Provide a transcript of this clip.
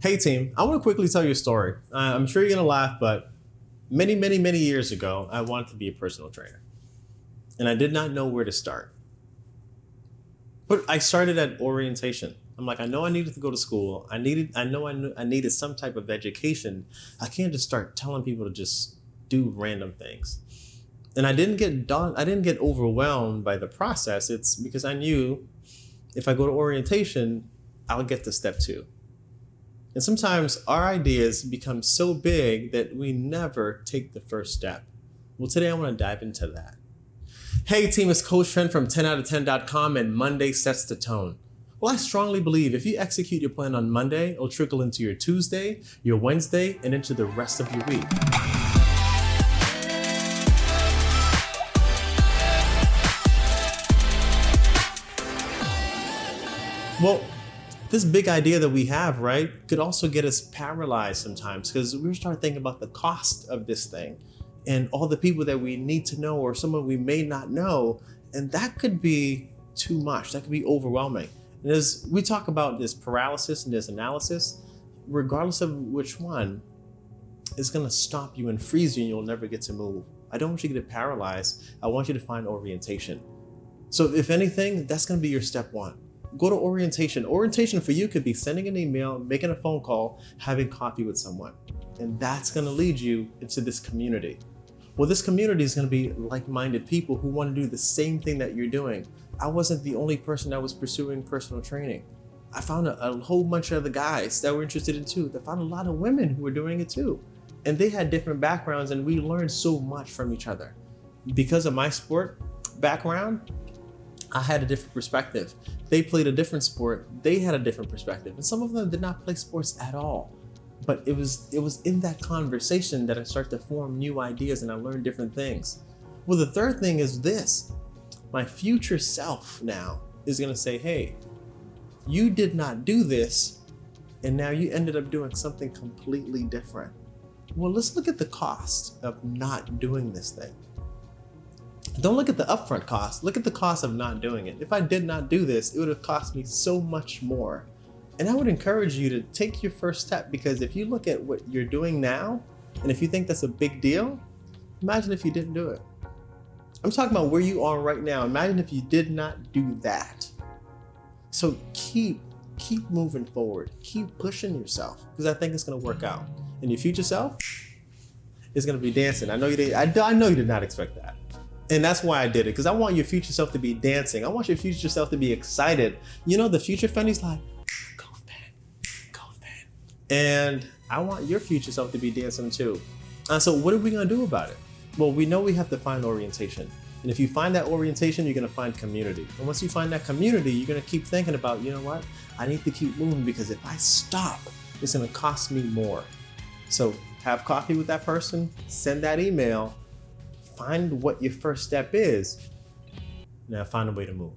Hey team, I want to quickly tell you a story. I'm sure you're gonna laugh, but many years ago, I wanted to be a personal trainer, and I did not know where to start. But I started at orientation. I'm like, I know I needed to go to school. I needed some type of education. I can't just start telling people to just do random things. And I didn't get done. I didn't get overwhelmed by the process. It's because I knew if I go to orientation, I'll get to step two. And sometimes our ideas become so big that we never take the first step. Well, today I want to dive into that. Hey team, it's Coach Trent from 10out10.com, and Monday sets the tone. Well, I strongly believe if you execute your plan on Monday, it'll trickle into your Tuesday, your Wednesday, and into the rest of your week. Well, this big idea that we have, right, could also get us paralyzed sometimes because we start thinking about the cost of this thing and all the people that we need to know or someone we may not know. And that could be too much. That could be overwhelming. And as we talk about this paralysis and this analysis, regardless of which one, is going to stop you and freeze you and you'll never get to move. I don't want you to get paralyzed. I want you to find orientation. So if anything, that's going to be your step one. Go to orientation. Orientation for you could be sending an email, making a phone call, having coffee with someone. And that's going to lead you into this community. Well, this community is going to be like-minded people who want to do the same thing that you're doing. I wasn't the only person that was pursuing personal training. I found a whole bunch of other guys that were interested in it too. I found a lot of women who were doing it too. And they had different backgrounds and we learned so much from each other. Because of my sport background, I had a different perspective. They played a different sport. They had a different perspective. And some of them did not play sports at all. But it was in that conversation that I started to form new ideas and I learned different things. Well, the third thing is this. My future self now is gonna say, hey, you did not do this and now you ended up doing something completely different. Well, let's look at the cost of not doing this thing. Don't look at the upfront cost, look at the cost of not doing it. If I did not do this, it would have cost me so much more. And I would encourage you to take your first step, because if you look at what you're doing now, and if you think that's a big deal, imagine if you didn't do it. I'm talking about where you are right now. Imagine if you did not do that. So keep moving forward, keep pushing yourself, because I think it's gonna work out. And your future self is gonna be dancing. I know you did not expect that. And that's why I did it, because I want your future self to be dancing. I want your future self to be excited. You know, the future Fenny's like, go fan. And I want your future self to be dancing too. So what are we gonna do about it? Well, we know we have to find orientation. And if you find that orientation, you're gonna find community. And once you find that community, you're gonna keep thinking about, you know what? I need to keep moving, because if I stop, it's gonna cost me more. So have coffee with that person, send that email, find what your first step is, now find a way to move.